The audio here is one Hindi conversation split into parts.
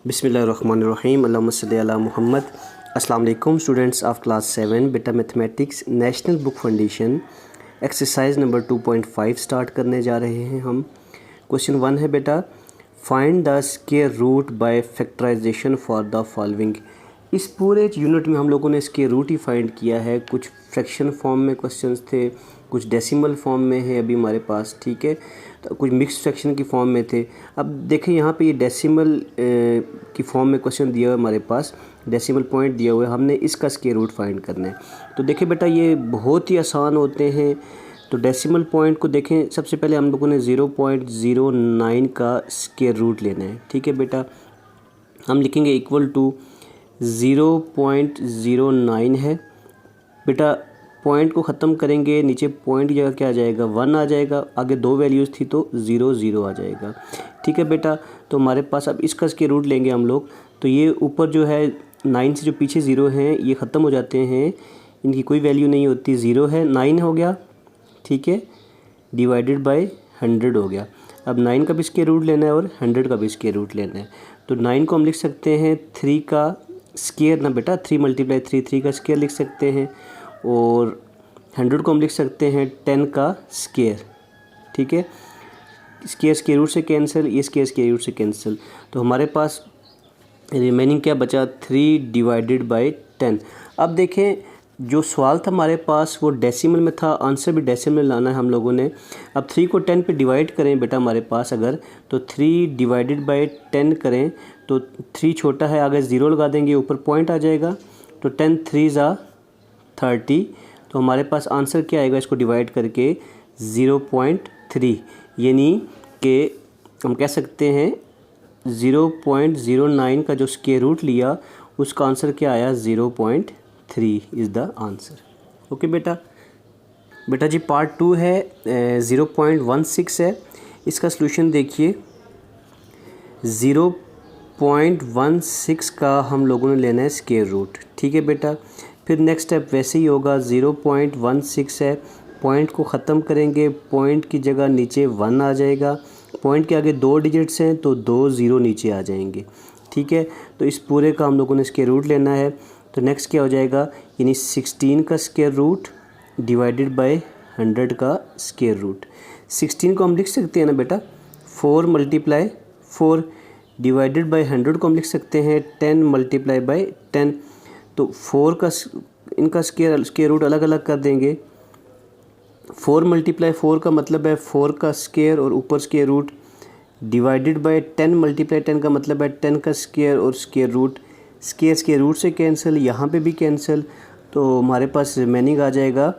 बिस्मिल्लाहिर्रहमानिर्रहीम अल्लाहुम्मा सल्ली अला मुहम्मद। अस्सलाम वालेकुम स्टूडेंट्स ऑफ क्लास 7 बेटा mathematics National Book Foundation exercise number 2.5 start करने जा रहे हैं हम। क्वेश्चन 1 है बेटा, find the square root by factorisation for the following. इस पूरे यूनिट में हम लोगों ने स्क्वायर रूट ही फाइंड किया है। कुछ फ्रैक्शन फॉर्म में क्वेश्चंस थे, कुछ डेसिमल फॉर्म में है अभी हमारे पास, ठीक है, तो कुछ मिक्स फ्रैक्शन की फॉर्म में थे। अब देखें यहाँ पे ये डेसिमल की फॉर्म में क्वेश्चन दिया हुआ है हमारे पास, डेसिमल पॉइंट दिया हुआ है, हमने इसका स्क्वायर रूट फाइंड करना है। तो देखिए बेटा ये बहुत ही आसान होते हैं। तो डेसिमल पॉइंट को देखें, सबसे पहले हम लोगों ने 0.09 का स्क्वायर रूट लेना है, ठीक है बेटा। हम लिखेंगे इक्वल टू 0.09 है बेटा। पॉइंट को ख़त्म करेंगे, नीचे पॉइंट की जगह क्या आ जाएगा, 1 आ जाएगा, आगे 2 वैल्यूज़ थी तो 0 0 आ जाएगा, ठीक है बेटा। तो हमारे पास अब इसका स्क्वायर रूट लेंगे हम लोग। तो ये ऊपर जो है 9 से जो पीछे 0 हैं ये ख़त्म हो जाते हैं, इनकी कोई वैल्यू नहीं होती, 0 है, 9 हो गया, ठीक है, डिवाइडेड बाय 100 हो गया। अब 9 का भी स्क्वायर रूट लेना है और 100 का भी स्क्वायर रूट लेना है। तो 9 को हम लिख सकते हैं 3 का स्क्वायर ना बेटा, 3 × 3 का स्क्वायर लिख सकते हैं, और 100 को हम लिख सकते हैं 10 का स्क्वायर, ठीक है। स्क्वायर रूट से कैंसिल, ये स्क्वायर रूट से कैंसिल, तो हमारे पास रिमेनिंग क्या बचा, 3 डिवाइडेड बाय 10। अब देखें जो सवाल था हमारे पास वो डेसिमल में था, आंसर भी डेसिमल में लाना है हम लोगों ने। अब 3 को 10 पे डिवाइड करें बेटा हमारे पास अगर, तो 3 डिवाइडेड बाय 10 करें तो 3 छोटा है, आगे 0 लगा देंगे, ऊपर पॉइंट आ जाएगा, तो 10 3 30। तो हमारे पास आंसर क्या आएगा इसको डिवाइड करके, 0.3, यानी कि हम कह सकते हैं 0.09 का जो स्क्वायर रूट लिया उसका आंसर क्या आया, 0.3 इज़ द आंसर। ओके बेटा। बेटा जी पार्ट 2 है, 0.16 है, इसका सलूशन देखिए। 0.16 का हम लोगों ने लेना है स्क्वायर रूट, ठीक है बेटा। फिर नेक्स्ट स्टेप वैसे ही होगा, 0.16 है, पॉइंट को ख़त्म करेंगे, पॉइंट की जगह नीचे 1 आ जाएगा, पॉइंट के आगे 2 डिजिट्स हैं तो 2 0 नीचे आ जाएंगे, ठीक है। तो इस पूरे का हम लोगों ने स्क्वायर रूट लेना है। तो नेक्स्ट क्या हो जाएगा, यानी 16 का स्क्वायर रूट डिवाइडेड बाय 100 का स्क्वायर रूट। 16 को हम लिख सकते हैं ना बेटा, 4 × 4 डिवाइडेड बाय 100 को हम लिख सकते हैं 10 × 10। तो 4 का इनका स्क्वायर रूट अलग अलग कर देंगे। 4 × 4 का मतलब है 4 का स्क्वायर और ऊपर स्क्वायर रूट, डिवाइडेड बाय 10 × 10 का मतलब है 10 का स्क्वायर और स्क्वायर रूट। स्क्वायर रूट से कैंसिल, यहाँ पे भी कैंसिल, तो हमारे पास रिमेनिंग आ जाएगा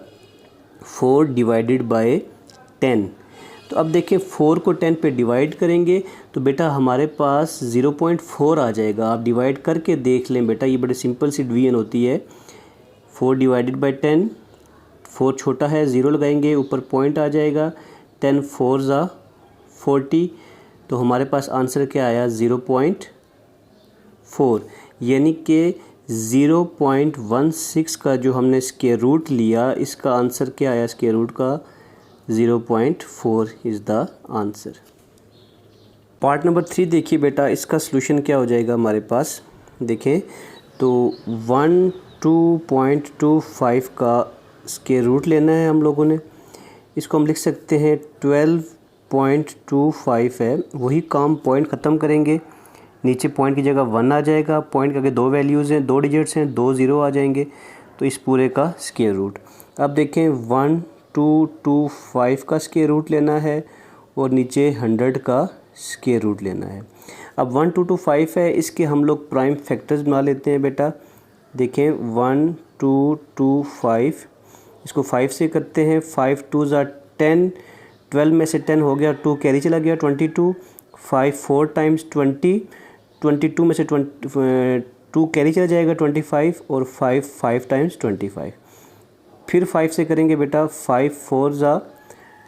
4 डिवाइडेड बाय 10। तो अब देखिए 4 को 10 पे डिवाइड करेंगे तो बेटा हमारे पास 0.4 आ जाएगा। आप डिवाइड करके देख लें बेटा, ये बड़े सिंपल सी डिवीजन होती है। 4 डिवाइडेड बाय 10, 4 छोटा है, 0 लगाएंगे, ऊपर पॉइंट आ जाएगा, 10 4 40। तो हमारे पास आंसर क्या आया, 0.4, यानी कि 0.16 का जो हमने स्क्वायर रूट लिया इसका आंसर क्या आया, स्क्वायर रूट का 0.4 is the answer. Part number 3 देखिए बेटा, इसका सलूशन क्या हो जाएगा हमारे पास, देखें तो 12.25 का स्क्वायर रूट लेना है हम लोगों ने। इसको हम लिख सकते हैं 12.25 है, वही काम पॉइंट ख़त्म करेंगे, नीचे पॉइंट की जगह 1 आ जाएगा, पॉइंट के आगे 2 वैल्यूज़ हैं, 2 डिजिट्स हैं, 2 0 आ जाएंगे, तो इस पूरे का स्क्वायर रूट। अब देखें 1225 का स्क्वायर रूट लेना है और नीचे 100 का स्क्वायर रूट लेना है। अब 1225 है, इसके हम लोग प्राइम फैक्टर्स बना लेते हैं बेटा। देखें 1225, इसको 5 से करते हैं, 5 2 10, 12 में से 10 हो गया, 2 कैरी चला गया, 22, 5 4 टाइम्स 20, 22 में से 2 कैरी चला जाएगा 25, और 5 टाइम्स 25। फिर 5 से करेंगे बेटा, 5 4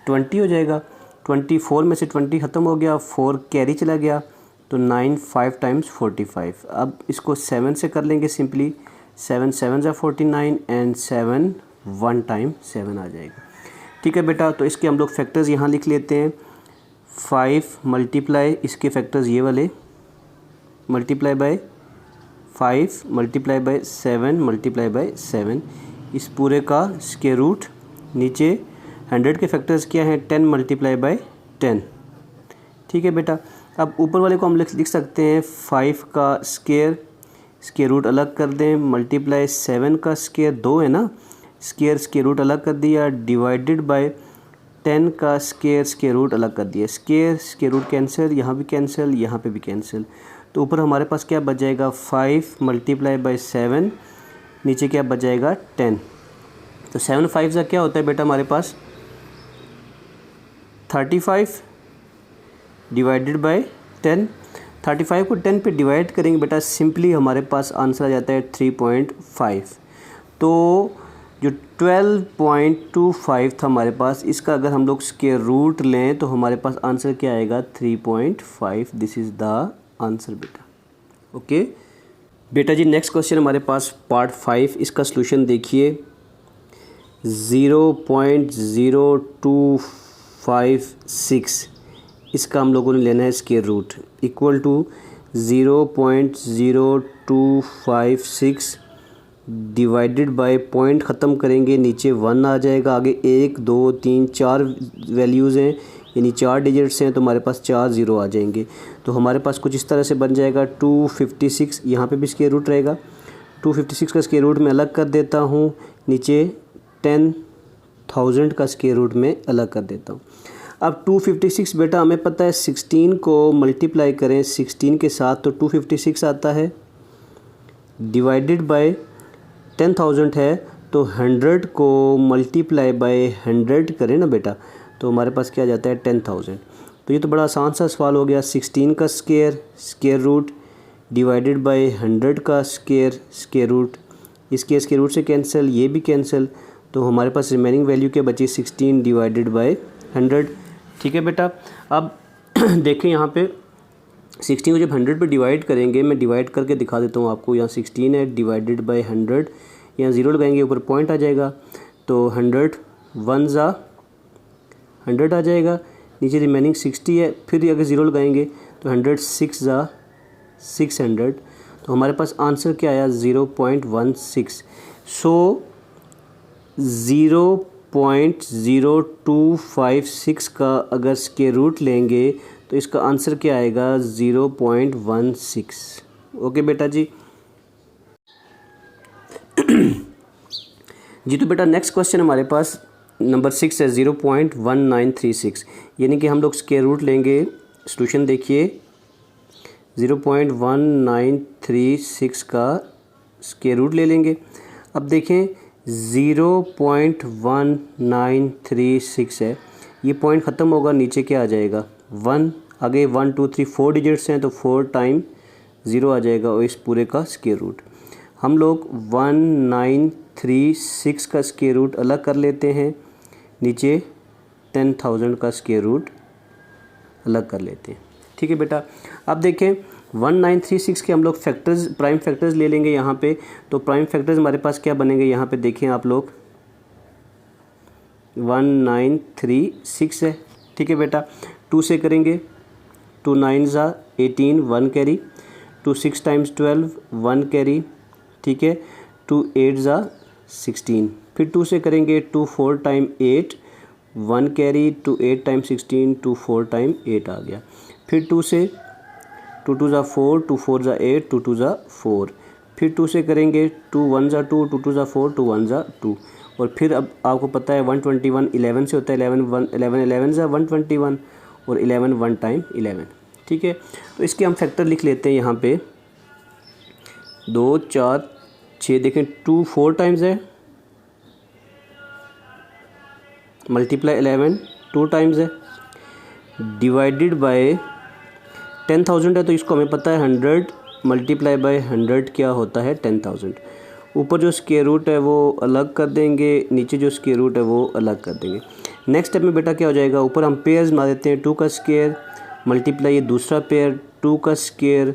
20 हो जाएगा, 24 में से 20 ख़त्म हो गया, 4 कैरी चला गया, तो 9 5 टाइम्स 45। अब इसको 7 से कर लेंगे सिंपली, 7 7 49 एंड 7 1 टाइम 7 आ जाएगा, ठीक है बेटा। तो इसके हम लोग फैक्टर्स यहाँ लिख लेते हैं, 5 × इसके फैक्टर्स ये वाले, multiply by 5 multiply by 7 multiply by 7, इस पूरे का स्क्वायर रूट। नीचे 100 के फैक्टर्स क्या हैं, 10 मल्टीप्लाई बाय 10। ठीक है बेटा, अब ऊपर वाले को हम लिख सकते हैं 5 का स्क्वायर रूट अलग कर दें, मल्टीप्लाई 7 का स्क्वायर 2 है ना, स्क्वायर रूट अलग कर दिया, डिवाइडेड बाय 10 का स्क्वायर रूट अलग कर दिया। स्क्वायर रूट कैंसिल, यहाँ भी कैंसिल, यहाँ पे भी कैंसिल। तो ऊपर हमारे पास क्या बच जाएगा, 5 मल्टीप्लाई बाय 7, नीचे क्या बच जाएगा 10। तो 7 5 का क्या होता है बेटा हमारे पास 35 डिवाइडेड बाय 10। 35 को 10 पे डिवाइड करेंगे बेटा, सिंपली हमारे पास आंसर आ जाता है 3.5। तो जो 12.25 था हमारे पास, इसका अगर हम लोग स्क्वायर रूट लें तो हमारे पास आंसर क्या आएगा 3.5। दिस इज़ द आंसर बेटा। ओके बेटा जी, नेक्स्ट क्वेश्चन हमारे पास पार्ट 5, इसका सॉल्यूशन देखिए। 0.0256 इसका हम लोगों ने लेना है square root, equal to 0.0256 divided by point ख़त्म करेंगे, नीचे 1 आ जाएगा, आगे 1 2 3 4 वैल्यूज़ हैं, यानी 4 डिजिट्स हैं, तो हमारे पास 4 ज़ीरो आ जाएंगे। तो हमारे पास कुछ इस तरह से बन जाएगा 256, यहाँ पे भी स्क्वायर रूट रहेगा। 256 का स्क्वायर रूट मैं अलग कर देता हूँ, नीचे 10,000 का स्क्वायर रूट में अलग कर देता हूँ। अब 256 बेटा हमें पता है 16 को मल्टीप्लाई करें 16 के साथ तो 256 आता है, डिवाइडेड बाय 10,000 है तो 100 को मल्टीप्लाई बाय 100 करें ना बेटा, तो हमारे पास क्या आ जाता है 10,000। तो ये तो बड़ा आसान सा सवाल हो गया। 16 का स्क्वायर रूट डिवाइडेड बाय 100 का स्क्वायर रूट, इसके स्क्वायर रूट से कैंसिल, ये भी कैंसिल, तो हमारे पास रिमेनिंग वैल्यू क्या बची 16 डिवाइडेड बाय 100। ठीक है बेटा, अब देखें यहाँ पे 16 को जब 100 पे डिवाइड करेंगे, मैं डिवाइड करके दिखा देता हूँ आपको। यहाँ 16 है डिवाइडेड बाय 100, यहाँ 0 लगाएंगे ऊपर पॉइंट आ जाएगा, तो 100 1 ज़ा 100 आ जाएगा, नीचे रिमेनिंग 60 है, फिर अगर 0 लगाएंगे तो 100 6 ज़ा 600, तो हमारे पास आंसर क्या आया 0.16। सो 0.0256 का अगर स्क्वायर रूट लेंगे तो इसका आंसर क्या आएगा 0.16। ओके बेटा जी। जी तो बेटा नेक्स्ट क्वेश्चन हमारे पास नंबर 6 है 0.1936, यानी कि हम लोग स्क्वायर रूट लेंगे। सॉल्यूशन देखिए, 0.1936 का स्क्वायर रूट ले लेंगे। अब देखें 0.1936 है, ये पॉइंट ख़त्म होगा, नीचे क्या आ जाएगा 1, आगे 1 2 3 4 डिजिट्स हैं तो 4 टाइम 0 आ जाएगा, और इस पूरे का स्क्वायर रूट हम लोग 1936 का स्क्वायर रूट अलग कर लेते हैं, नीचे 10,000 का स्क्वायर रूट अलग कर लेते हैं। ठीक है बेटा, अब देखें 1936 के हम लोग फैक्टर्स, प्राइम फैक्टर्स ले लेंगे यहाँ पे, तो प्राइम फैक्टर्स हमारे पास क्या बनेंगे यहाँ पे देखें आप लोग 1936 है। ठीक है बेटा, 2 से करेंगे, 2 9 ज़ा 18 1 कैरी, 2 6 टाइम्स 12 1 कैरी, ठीक है, 2 8 ज़ा 16, फिर 2 से करेंगे 2 4 टाइम 8 1 कैरी, 2 8 टाइम 16 2 4 टाइम 8 आ गया, फिर 2 से 2 2 ज़ा 4 2 4 ज़ा 8 2 2 ज़ा 4, फिर 2 से करेंगे 2 1 ज़ा 2 2 2 ज़ा 4 2 1 ज़ा 2, और फिर अब आपको पता है 121 11 से होता है, 11 ज़ा 121 और 11 1 टाइम 11। ठीक है, तो इसके हम फैक्टर लिख लेते हैं यहाँ पे 2 4 6, देखें 2 4 टाइम्स है, मल्टीप्लाई 11 2 टाइम्स है, डिवाइडेड बाय 10,000 है, तो इसको हमें पता है 100 मल्टीप्लाई बाय 100 क्या होता है 10,000। ऊपर जो स्क्वायर रूट है वो अलग कर देंगे, नीचे जो स्क्वायर रूट है वो अलग कर देंगे। नेक्स्ट स्टेप में बेटा क्या हो जाएगा, ऊपर हम पेयर्स बना देते हैं, 2 का स्क्वायर मल्टीप्लाई ये दूसरा पेयर 2 का स्क्वायर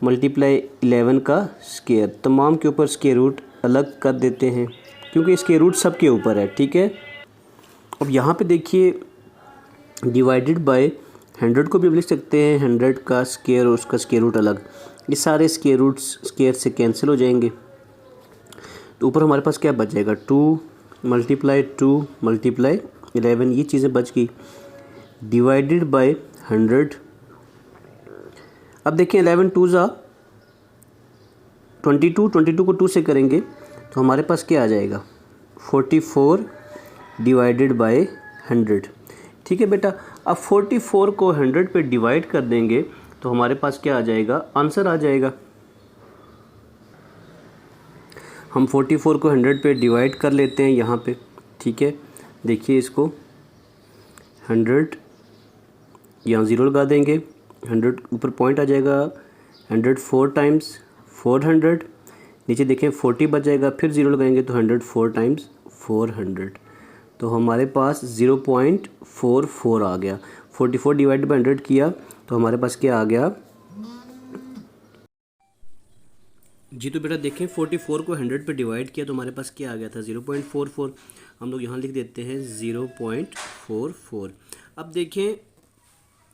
मल्टीप्लाई 11 का स्क्वायर, तमाम के ऊपर स्क्वायर रूट अलग कर देते हैं क्योंकि स्क्वायर रूट सब के ऊपर है। ठीक है, अब यहाँ पे देखिए डिवाइडेड बाय 100 को भी लिख सकते हैं 100 का स्क्वायर और उसका स्क्वायर रूट अलग, ये सारे स्क्वायर रूट्स स्क्वायर से कैंसिल हो जाएंगे। तो ऊपर हमारे पास क्या बच जाएगा, 2 मल्टीप्लाई 2 मल्टीप्लाई 11, ये चीज़ें बच गई, डिवाइडेड बाय 100। अब देखिए 11 2 ज़ा 22, 22 को 2 से करेंगे तो हमारे पास क्या आ जाएगा, 44 डिवाइडेड बाय 100। ठीक है बेटा, अब 44 को 100 पे डिवाइड कर देंगे तो हमारे पास क्या आ जाएगा, आंसर आ जाएगा। हम 44 को 100 पे डिवाइड कर लेते हैं यहाँ पे। ठीक है, देखिए इसको 100 यहाँ ज़ीरो लगा देंगे, 100 ऊपर पॉइंट आ जाएगा, 104 टाइम्स 400, नीचे देखें 40 बच जाएगा, फिर ज़ीरो लगाएंगे तो 104 टाइम्स 400, तो हमारे पास 0.44 आ गया। 44 डिवाइड बाई 100 किया तो हमारे पास क्या आ गया जी। तो बेटा देखें 44 को 100 पे डिवाइड किया तो हमारे पास क्या आ गया था, 0.44। हम लोग यहाँ लिख देते हैं 0.44। अब देखें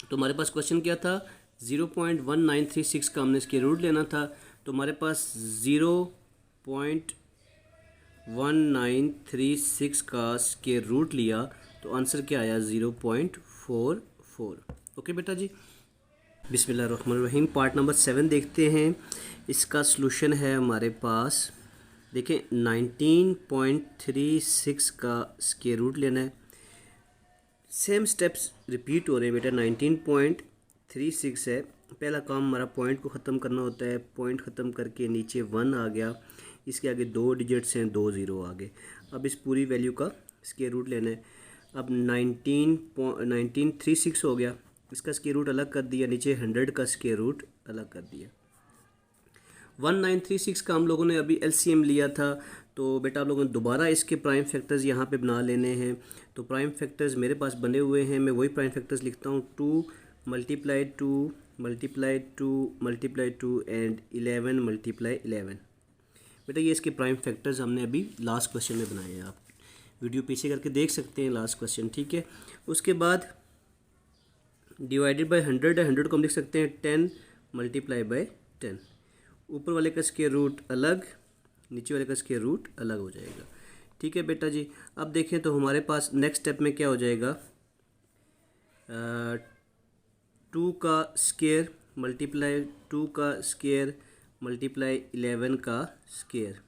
तो हमारे पास क्वेश्चन क्या था, 0.1936 का हमने इसके रूट लेना था, तो हमारे पास 0.1936 का स्क्वायर रूट लिया तो आंसर क्या आया, 0.44। ओके बेटा जी, बिस्मिल्लाहिर्रहमानिर्रहीम। पार्ट नंबर 7 देखते हैं। इसका सलूशन है हमारे पास, देखें 19.36 का स्क्वायर रूट लेना है। सेम स्टेप्स रिपीट हो रहे हैं बेटा। 19.36 है, पहला काम हमारा पॉइंट को ख़त्म करना होता है, पॉइंट ख़त्म करके नीचे 1 आ गया, इसके आगे 2 डिजिट्स हैं, 2 ज़ीरो आ गए। अब इस पूरी वैल्यू का स्क्वायर रूट लेना है। अब 19.36 हो गया, इसका स्क्वायर रूट अलग कर दिया, नीचे 100 का स्क्वायर रूट अलग कर दिया। 1936 का हम लोगों ने अभी एलसीएम लिया था, तो बेटा आप लोगों ने दोबारा इसके प्राइम फैक्टर्स यहाँ पे बना लेने हैं। तो प्राइम फैक्टर्स मेरे पास बने हुए हैं, मैं वही प्राइम फैक्टर्स लिखता हूँ, 2 multiply 2 multiply 2 multiply 2 and 11 multiply 11। बेटा ये इसके प्राइम फैक्टर्स हमने अभी लास्ट क्वेश्चन में बनाए हैं, आप वीडियो पीछे करके देख सकते हैं लास्ट क्वेश्चन। ठीक है, उसके बाद डिवाइडेड बाय 100 है, 100 को हम लिख सकते हैं 10 मल्टीप्लाई बाय 10। ऊपर वाले का स्क्वायर रूट अलग, नीचे वाले का स्क्वायर रूट अलग हो जाएगा। ठीक है बेटा जी, अब देखें तो हमारे पास नेक्स्ट स्टेप में क्या हो जाएगा, 2 का स्क्वायर मल्टीप्लाई 2 का स्क्वायर मल्टीप्लाई 11 का स्क्वायर,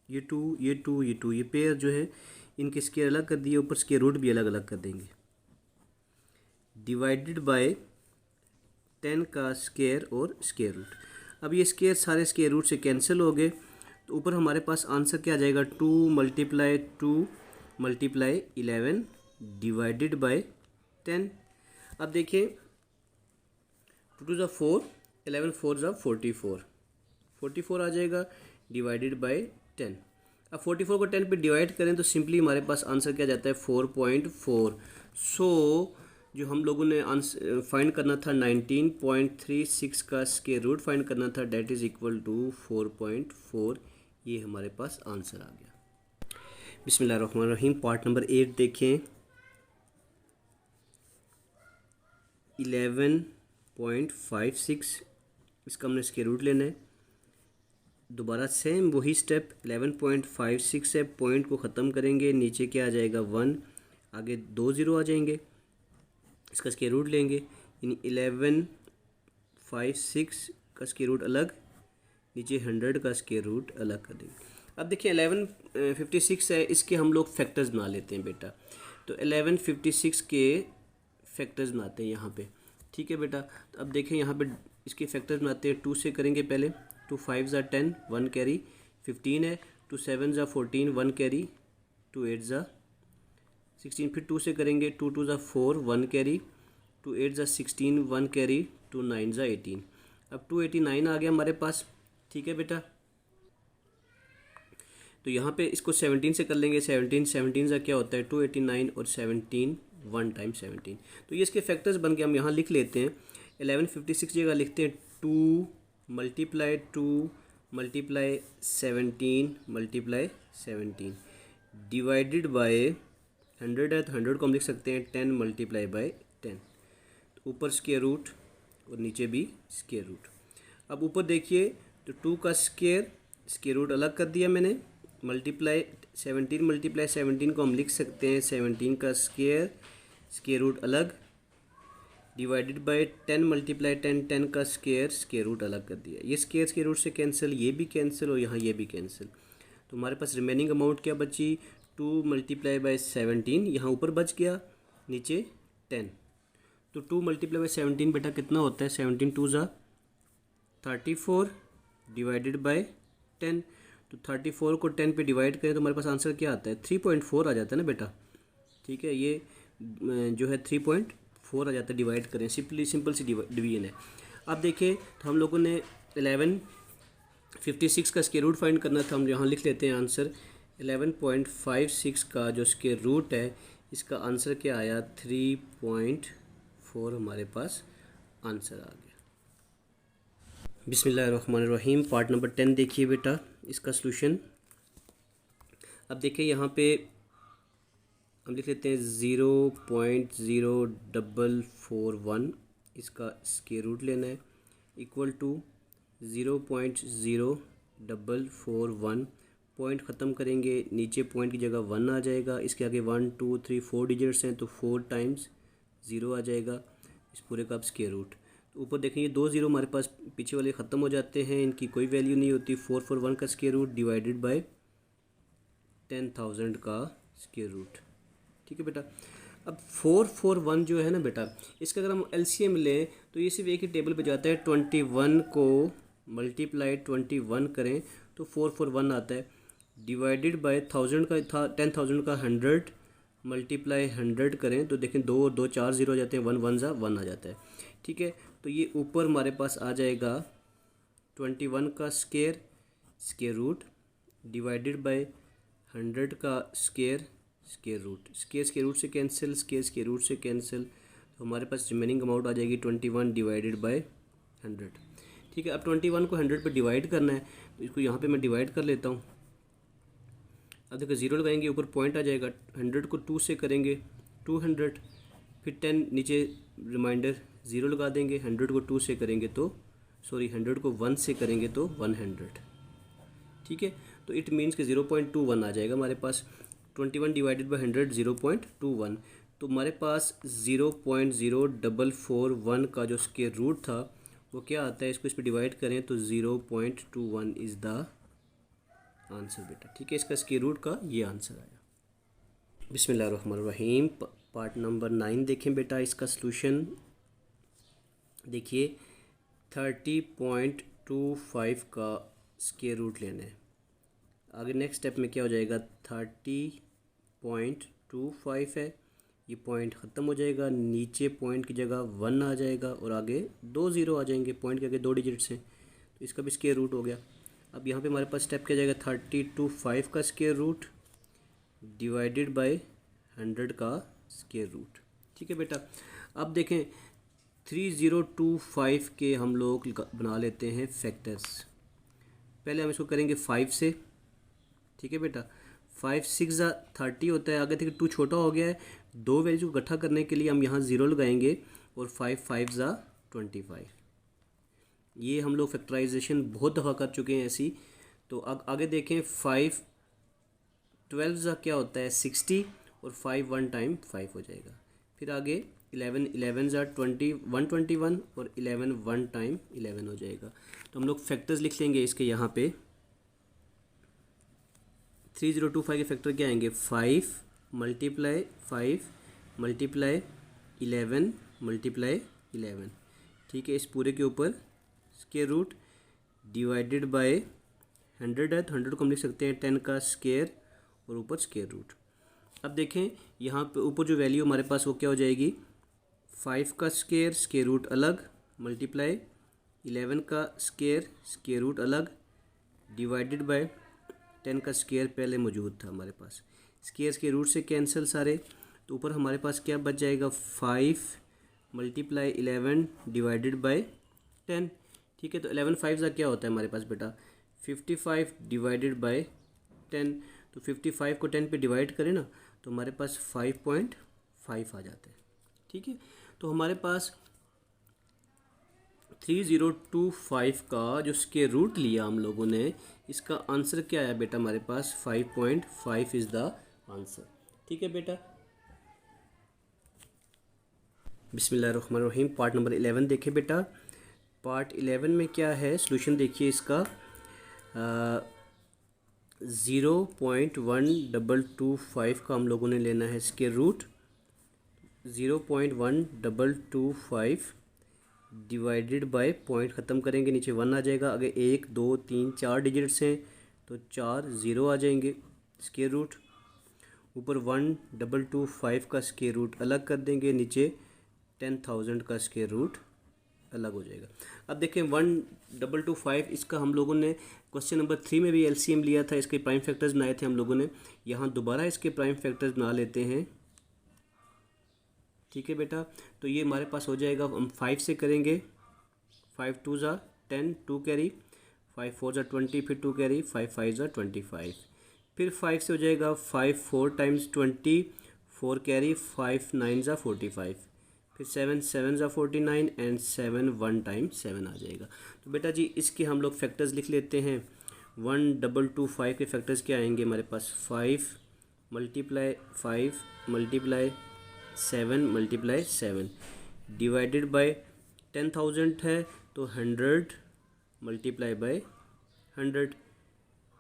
ये 2 ये 2 ये 2, ये पेयर जो है इनके स्क्वायर अलग कर दिए, ऊपर स्क्वायर रूट भी अलग अलग कर देंगे। डिवाइडेड बाय 10 का स्क्वायर और स्क्वायर रूट। अब ये स्क्वायर सारे स्क्वायर रूट से कैंसिल हो गए, तो ऊपर हमारे पास आंसर क्या आ जाएगा, 2 मल्टीप्लाई 2 मल्टीप्लाई 11 डिवाइडेड बाय 10। अब देखिए 2 2 ज़ा 4, 11 4 ज़ा 44, 44 आ जाएगा डिवाइडेड बाय 10। अब 44 को 10 पे डिवाइड करें तो सिंपली हमारे पास आंसर क्या जाता है, 4.4। सो जो हम लोगों ने आंसर फाइंड करना था 19.36 का स्क्वायर रूट फाइंड करना था, डेट इज़ इक्वल टू 4.4। ये हमारे पास आंसर आ गया। बिस्मिल्लाहिर्रहमानिर्रहीम। पार्ट नंबर 8 देखें। 11.56, इसका हमने स्क्वायर रूट लेना है। दोबारा सेम वही स्टेप, 11.56 है, पॉइंट को ख़त्म करेंगे, नीचे क्या आ जाएगा 1, आगे 2 ज़ीरो आ जाएंगे, इसका स्क्वायर रूट लेंगे, यानी 11.56 का स्क्वायर रूट अलग, नीचे 100 का स्क्वायर रूट अलग कर देंगे। अब देखिए 1156 है, इसके हम लोग फैक्टर्स बना लेते हैं बेटा। तो 1156 के फैक्टर्स बनाते हैं यहाँ पे। ठीक है बेटा, तो अब देखें यहाँ पे इसके फैक्टर्स बनाते हैं। 2 से करेंगे पहले, 2 5 ज़ा 10, 1 कैरी 15 है, 2 7 ज़ा 14, 1 कैरी, 2 8 ज़ा 16, फिर 2 से करेंगे, 2 2 ज़ा 4, 1 कैरी, 2 8 ज़ा 16, 1 कैरी, 2 9 ज़ा 18। अब 289 आ गया हमारे पास। ठीक है बेटा, तो यहाँ पे इसको 17 से कर लेंगे, 17 ज़ा क्या होता है 289 और 17 1 टाइम 17, तो ये इसके फैक्टर्स बन के हम यहाँ लिख लेते हैं। 1156 जगह लिखते हैं 2 multiply 2 multiply 17 multiply 17 divided by 100 है, तो 100 को हम लिख सकते हैं 10 मल्टीप्लाई बाय 10, ऊपर स्क्वायर रूट और नीचे भी स्क्वायर रूट। अब ऊपर देखिए तो 2 का स्क्वायर रूट अलग कर दिया मैंने, मल्टीप्लाई 17 मल्टीप्लाई 17 को हम लिख सकते हैं 17 का स्क्वायर रूट अलग, डिवाइडेड बाय 10 मल्टीप्लाई 10 10 का स्क्वायर रूट अलग कर दिया। ये स्क्वायर रूट से कैंसिल, ये भी कैंसिल और यहाँ ये भी कैंसिल। तो हमारे पास रिमेनिंग अमाउंट क्या बची, 2 मल्टीप्लाई बाय 17, यहाँ ऊपर बच गया, नीचे 10। तो 2 मल्टीप्लाई बाय 17 बेटा कितना होता है, 17 2 ज़ा 34 डिवाइडेड बाय 10। तो 34 को 10 पे डिवाइड करें तो हमारे पास आंसर क्या आता है, 3.4 आ जाता है ना बेटा। ठीक है, ये जो है 3.4 आ जाता है, डिवाइड करें, सिंपल सी डिवीजन है। अब देखिए तो हम लोगों ने 1156 का स्क्वायर रूट फाइंड करना था, हम यहाँ लिख लेते हैं आंसर 11.56 का जो स्क्वायर रूट है इसका आंसर क्या आया, 3.4 हमारे पास आंसर आ गया। बिस्मिल्लाहिर्रहमानिर्रहीम, पार्ट नंबर 10 देखिए बेटा इसका सलूशन। अब देखिए यहाँ पे हम लिख लेते हैं 0.0441 इसका स्क्वायर रूट लेना है, इक्वल टू 0.0441, पॉइंट ख़त्म करेंगे, नीचे पॉइंट की जगह 1 आ जाएगा, इसके आगे 1 2 3 4 डिजिट्स हैं तो 4 टाइम्स 0 आ जाएगा इस पूरे का स्क्वायर रूट। तो ऊपर देखेंगे 2 0 हमारे पास पीछे वाले ख़त्म हो जाते हैं, इनकी कोई वैल्यू नहीं होती। 441 का स्क्वायर रूट डिवाइडेड बाय 10,000 का स्क्वायर रूट। ठीक है बेटा, अब 441 जो है ना बेटा, इसका अगर हम एलसीएम लें तो ये सिर्फ एक ही टेबल पे जाता है, 21 को मल्टीप्लाई 21 करें तो 441 आता है, डिवाइडेड बाय 1000 का था, 10,000 का 100 मल्टीप्लाई 100 करें तो देखें 2 और 2 4 0 आ जाते हैं, 1 1 ज़ा 1 आ जाता है। ठीक है, तो ये ऊपर हमारे पास आ जाएगा 21 का स्क्वायर रूट डिवाइडेड बाय 100 का स्क्वायर रूट से कैंसिल, स्क्वायर रूट से कैंसिल, तो हमारे पास रिमेनिंग अमाउंट आ जाएगी 21 डिवाइडेड बाय 100। ठीक है, अब 21 को 100 पे डिवाइड करना है तो इसको यहाँ पे मैं डिवाइड कर लेता हूँ। अब देखो 0 लगाएंगे, ऊपर पॉइंट आ जाएगा, 100 को 2 से करेंगे 200, फिर 10 नीचे रिमाइंडर 0 लगा देंगे, 100 को 2 से करेंगे तो 100 को 1 से करेंगे तो 100। ठीक है, तो इट मीन्स कि 0.21 आ जाएगा हमारे पास, 21 डिवाइडेड बाई 100 0.21। तो हमारे पास 0.0441 का जो स्क्वायर रूट था वो क्या आता है, इसको इस पर डिवाइड करें तो 0.21 इज़ द आंसर बेटा। ठीक है, इसका स्क्वायर रूट का ये आंसर आया। बिस्मिल्लाहिर्रहमानिर्रहीम, पार्ट नंबर 9 देखें बेटा इसका सलूशन। देखिए 30.25 का स्क्वायर रूट लेना है। आगे नेक्स्ट स्टेप में क्या हो जाएगा, 30.25 है, ये पॉइंट ख़त्म हो जाएगा, नीचे पॉइंट की जगह 1 आ जाएगा और आगे 2 0 आ जाएंगे, पॉइंट के आगे 2 डिजिट्स हैं तो इसका भी स्क्वायर रूट हो गया। अब यहाँ पे हमारे पास स्टेप क्या जाएगा, 30.25 का स्क्वायर रूट डिवाइडेड बाय 100 का स्क्वायर रूट। ठीक है बेटा, अब देखें 3025 के हम लोग बना लेते हैं फैक्टर्स। पहले हम इसको करेंगे 5 से। ठीक है बेटा, 5 6 ज़ा 30 होता है, आगे देखिए 2 छोटा हो गया है, दो वैल्यू को इकट्ठा करने के लिए हम यहाँ 0 लगाएंगे और 5 5 ज़ा 25। ये हम लोग फैक्टराइजेशन बहुत दफ़ा कर चुके हैं ऐसी। तो आगे देखें 5 12 ज़ा क्या होता है 60 और 5 1 टाइम 5 हो जाएगा। फिर आगे 11 11 ज़ा 20 121 और 11 1 टाइम 11 हो जाएगा। तो हम लोग फैक्टर्स लिख लेंगे इसके यहाँ पे। 3025 के फैक्टर क्या आएंगे, 5 मल्टीप्लाई 5 मल्टीप्लाई 11 मल्टीप्लाई 11। ठीक है, इस पूरे के ऊपर स्क्वायर रूट डिवाइडेड बाय 100 है तो 100 को हम लिख सकते हैं 10 का स्क्वायर और ऊपर स्क्वायर रूट। अब देखें यहाँ पे ऊपर जो वैल्यू हमारे पास वो क्या हो जाएगी, 5 का स्क्वायर रूट अलग मल्टीप्लाई 11 का स्क्वायर रूट अलग डिवाइडेड बाय 10 का स्क्वायर पहले मौजूद था हमारे पास, स्क्वायर रूट से कैंसिल सारे, तो ऊपर हमारे पास क्या बच जाएगा 5 मल्टीप्लाई 11 डिवाइडेड बाय 10। ठीक है, तो 11 5 का क्या होता है हमारे पास बेटा 55 डिवाइडेड बाय 10। तो 55 को 10 पे डिवाइड करें ना तो हमारे पास 5.5 आ जाता है। ठीक है, तो हमारे पास 3025 का जो स्क्वायर रूट लिया हम लोगों ने, इसका आंसर क्या आया बेटा हमारे पास 5.5 इज़ द आंसर। ठीक है बेटा। बिस्मिल्लाहिर्रहमानिर्रहीम। पार्ट नंबर 11 देखें बेटा। पार्ट 11 में क्या है, सोल्यूशन देखिए इसका। 0.1225 का हम लोगों ने लेना है square root. 0.1225 divided by point ख़त्म करेंगे, नीचे 1 आ जाएगा। अगर 1 2 3 4 डिजिट्स हैं तो 4 0 आ जाएंगे स्क्वायर रूट। ऊपर 1225 का स्क्वायर रूट अलग कर देंगे, नीचे 10,000 का स्क्वायर रूट अलग हो जाएगा। अब देखें 1225, इसका हम लोगों ने क्वेश्चन नंबर 3 में भी एलसीएम लिया था, इसके प्राइम फैक्टर्स बनाए थे हम लोगों ने। यहाँ दोबारा इसके प्राइम फैक्टर्स बना लेते हैं। ठीक है बेटा। तो ये हमारे पास हो जाएगा, हम 5 से करेंगे। 5 2 ज़ा 10, 2 कैरी, 5 4 ज़ा 20, फिर 2 कैरी, 5 5 ज़ा 25, फिर 5 से हो जाएगा 5 4 टाइम्स 20, 4 कैरी, 5 9 ज़ा 45, फिर 7 7 ज़ा 49 एंड 7 1 टाइम 7 आ जाएगा। तो बेटा जी इसके हम लोग फैक्टर्स लिख लेते हैं। 1225 के फैक्टर्स क्या आएंगे हमारे पास, 5 multiply 5 multiply 7 multiply 7 divided by 10,000 है तो 100 मल्टीप्लाई बाय 100।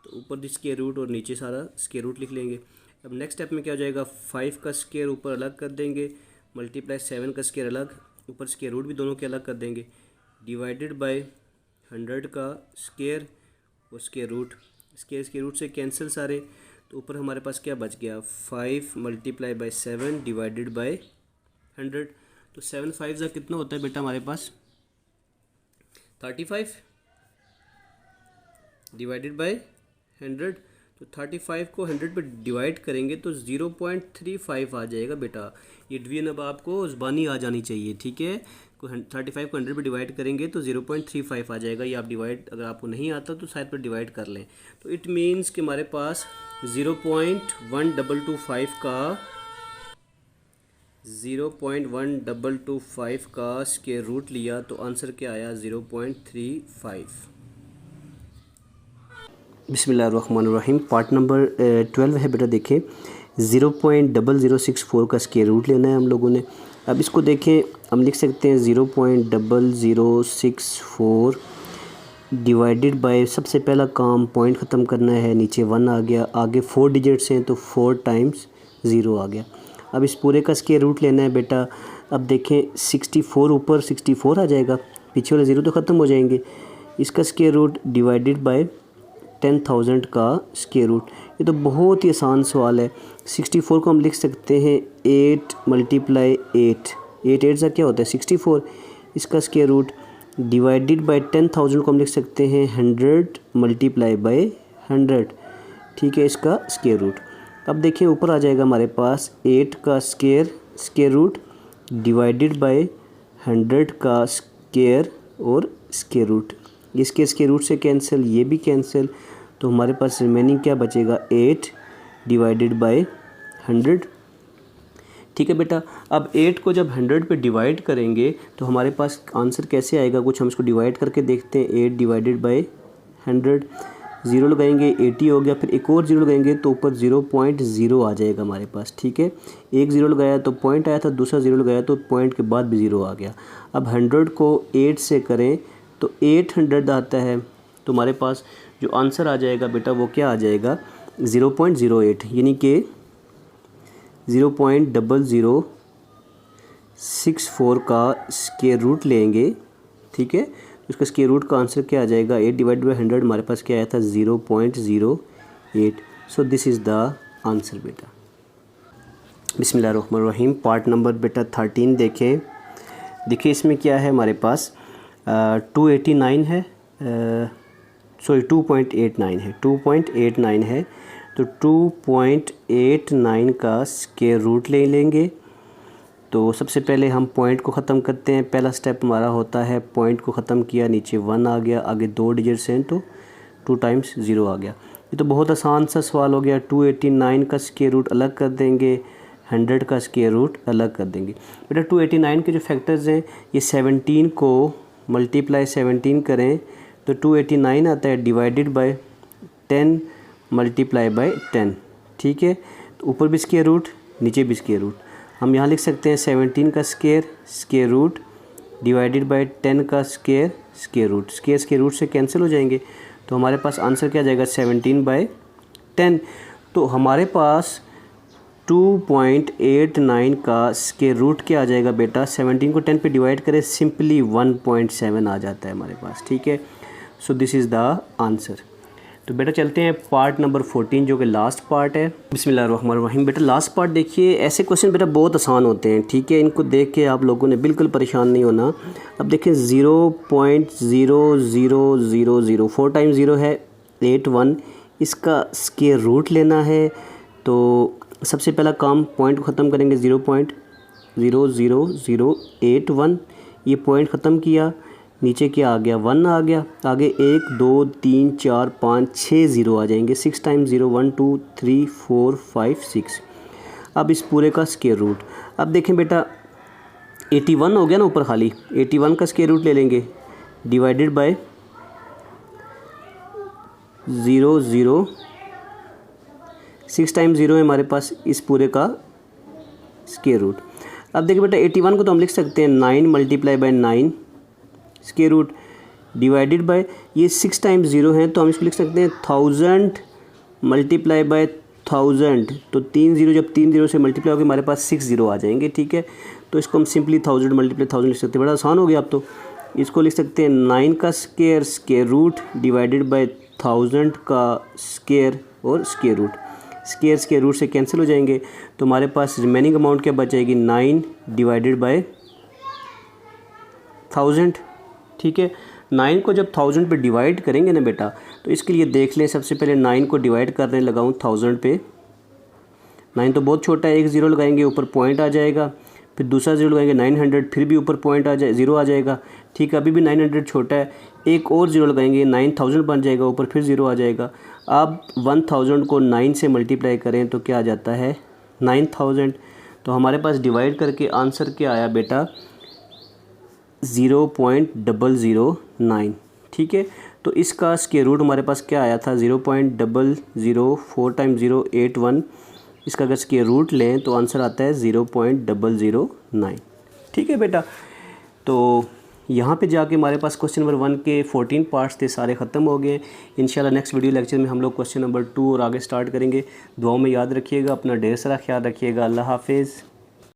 तो ऊपर स्क्वायर रूट और नीचे सारा स्क्वायर रूट लिख लेंगे। अब नेक्स्ट स्टेप में क्या हो जाएगा, 5 का स्क्वायर ऊपर अलग कर देंगे, मल्टीप्लाई 7 का स्क्वायर अलग, ऊपर स्क्वायर रूट भी दोनों के अलग कर देंगे, डिवाइडेड बाय 100 का स्क्वायर और स्क्वायर रूट। स्क्वायर रूट से कैंसिल सारे, तो ऊपर हमारे पास क्या बच गया, 5 मल्टीप्लाई बाय 7 डिवाइडेड बाय 100। तो 7 5 का कितना होता है बेटा हमारे पास, 35 डिवाइडेड बाय 100। तो 35 को 100 पे डिवाइड करेंगे तो 0.35 आ जाएगा बेटा। ये डिवीजन अब आपको ज़बानी आ जानी चाहिए। ठीक है, 35 को 100 पे डिवाइड करेंगे तो 0.35 आ जाएगा। ये आप डिवाइड, अगर आपको नहीं आता तो साइड पर डिवाइड कर लें। तो इट मीन्स कि हमारे पास 0.1225 का स्क्वायर रूट लिया तो आंसर क्या आया, 0.35। बिस्मिल्लाहिर्रहमानिर्रहीम। पार्ट नंबर 12 है बेटा। देखें 0.0064 का स्क्वायर रूट लेना है हम लोगों ने। अब इसको देखें, हम लिख सकते हैं 0.0064 डिवाइडेड बाय, सबसे पहला काम पॉइंट ख़त्म करना है, नीचे 1 आ गया, आगे 4 डिजिट्स हैं तो 4 टाइम्स 0 आ गया। अब इस पूरे का स्क्वायर रूट लेना है बेटा। अब देखें 64 ऊपर 64 आ जाएगा, पीछे वाले 0 तो ख़त्म हो जाएंगे। इसका स्क्वायर रूट डिवाइडेड बाय 10,000 का स्क्वायर रूट। ये तो बहुत ही आसान सवाल है। 64 को हम लिख सकते हैं 8 मल्टीप्लाई 8, 8 8 का क्या होता है 64, इसका स्क्वायर रूट डिवाइडेड बाय 10,000 को हम लिख सकते हैं 100 मल्टीप्लाई बाय 100। ठीक है, इसका स्क्वायर रूट। अब देखिए ऊपर आ जाएगा हमारे पास 8 का स्क्वायर रूट डिवाइडेड बाय 100 का स्क्वायर और स्क्वायर रूट। इसके स्क्वायर रूट से कैंसिल, ये भी कैंसिल, तो हमारे पास रिमेनिंग क्या बचेगा, 8 डिवाइडेड बाय 100। ठीक है बेटा। अब 8 को जब 100 पे डिवाइड करेंगे तो हमारे पास आंसर कैसे आएगा, कुछ हम इसको डिवाइड करके देखते हैं। 8 डिवाइडेड बाय 100, 0 लगाएंगे 80 हो गया, फिर एक और 0 लगाएंगे तो ऊपर 0.0 आ जाएगा हमारे पास। ठीक है, एक 0 लगाया तो पॉइंट आया था, दूसरा 0 लगाया तो पॉइंट के बाद भी 0 आ गया। अब 100 को 8 से करें तो 800 आता है, तो हमारे पास जो आंसर आ जाएगा बेटा वो क्या आ जाएगा, 0.08, यानी कि 0.0064 का स्क्वायर रूट लेंगे। ठीक है, उसका स्क्वायर रूट का आंसर क्या आ जाएगा, 8 डिवाइडेड बाई 100 हमारे पास क्या आया था 0.08। So this is the answer बेटा। बिस्मिल्लाहिर्रहमानिर्रहीम। पार्ट नंबर बेटा 13 देखें। देखिए इसमें क्या है हमारे पास 289 है, सॉरी 2.89 है, 2.89 है। तो 2.89 का स्क्वायर रूट ले लेंगे। तो सबसे पहले हम पॉइंट को ख़त्म करते हैं। पहला स्टेप हमारा होता है, पॉइंट को ख़त्म किया, नीचे 1 आ गया, आगे 2 डिजिट्स हैं तो 2 टाइम्स 0 आ गया। ये तो बहुत आसान सा सवाल हो गया। 289 का स्क्वायर रूट अलग कर देंगे, 100 का स्क्वायर रूट अलग कर देंगे। बेटा 289 के जो फैक्टर्स हैं, ये 17 को मल्टीप्लाई 17 करें तो 289 आता है, डिवाइडेड बाय 10 मल्टीप्लाई बाय 10। ठीक है, तो ऊपर भी स्क्वायर रूट, नीचे भी स्क्वायर रूट। हम यहाँ लिख सकते हैं 17 का स्क्वायर रूट डिवाइडेड बाय 10 का स्क्वायर रूट। स्क्वायर रूट से कैंसिल हो जाएंगे, तो हमारे पास आंसर क्या आ जाएगा 17/10। तो हमारे पास 2.89 का स्क्वायर रूट क्या आ जाएगा बेटा, 17 को 10 पे डिवाइड करें सिंपली 1.7 आ जाता है हमारे पास। ठीक है, so this is the answer. तो बेटा चलते हैं पार्ट नंबर 14 जो कि लास्ट पार्ट है। बिस्मिल्लाहिर्रहमानिर्रहीम। बेटा लास्ट पार्ट देखिए, ऐसे क्वेश्चन बेटा बहुत आसान होते हैं। ठीक है, इनको देख के आप लोगों ने बिल्कुल परेशान नहीं होना। अब देखिए 0.0000 4 टाइम्स 0 है 81, इसका स्क्वायर रूट लेना है। तो सबसे पहला काम, पॉइंट को ख़त्म करेंगे 0.00081, ये पॉइंट ख़त्म किया, नीचे क्या आ गया 1 आ गया, आगे 1 2 3 4 5 6 ज़ीरो आ जाएंगे। 6 टाइम्स 0 1 2 3 4 5 6। अब इस पूरे का स्क्वायर रूट, अब देखें बेटा 81 हो गया ना ऊपर खाली, 81 का स्क्वायर रूट ले लेंगे डिवाइडेड बाय 0 6 टाइम्स 0 है हमारे पास इस पूरे का स्क्वायर रूट। अब देखिए बेटा 81 को तो हम लिख सकते हैं 9 multiply by 9 square root divided by, ये 6 टाइम्स 0 है तो हम इसको लिख सकते हैं 1000 मल्टीप्लाई बाय 1000। तो 3 0, जब 3 0 से मल्टीप्लाई होकर हमारे पास 6 0 आ जाएंगे। ठीक है, तो इसको हम सिंपली 1000 मल्टीप्लाई 1000 लिख सकते हैं। बड़ा आसान हो गया। अब तो इसको लिख सकते हैं 9 का स्क्वायर रूट डिवाइडेड बाय 1000 का स्क्वायर और स्क्वायर रूट। स्क्वायर रूट से कैंसिल हो जाएंगे, तो हमारे पास रिमेनिंग अमाउंट क्या बच जाएगी 9 डिवाइडेड बाय 1000। ठीक है, 9 को जब 1000 पे डिवाइड करेंगे ना बेटा, तो इसके लिए देख लें, सबसे पहले 9 को डिवाइड करने लगाऊँ 1000 पे। 9 तो बहुत छोटा है, एक ज़ीरो लगाएंगे ऊपर पॉइंट आ जाएगा, फिर दूसरा ज़ीरो लगाएंगे 900, फिर भी ऊपर पॉइंट आ जाए ज़ीरो आ जाएगा। ठीक है, अभी भी 900 छोटा है, एक और ज़ीरो लगाएंगे 9000 बन जाएगा, ऊपर फिर ज़ीरो आ जाएगा। अब 1000 को 9 से मल्टीप्लाई करें तो क्या आ जाता है 9000। तो हमारे पास डिवाइड करके आंसर क्या आया बेटा 0.009। ठीक है, तो इसका स्क्वायर रूट हमारे पास क्या आया था 0.00, 4 टाइम्स 0 81, इसका अगर स्क्वायर रूट लें तो आंसर आता है 0.009। ठीक है बेटा, तो यहाँ पे जाके हमारे पास क्वेश्चन नंबर 1 के 14 पार्ट्स थे, सारे ख़त्म हो गए। इंशाल्लाह नेक्स्ट वीडियो लेक्चर में हम लोग क्वेश्चन नंबर 2 और आगे स्टार्ट करेंगे। दुआओं में याद रखिएगा, अपना ढेर सारा ख्याल रखिएगा। अल्लाह हाफिज़।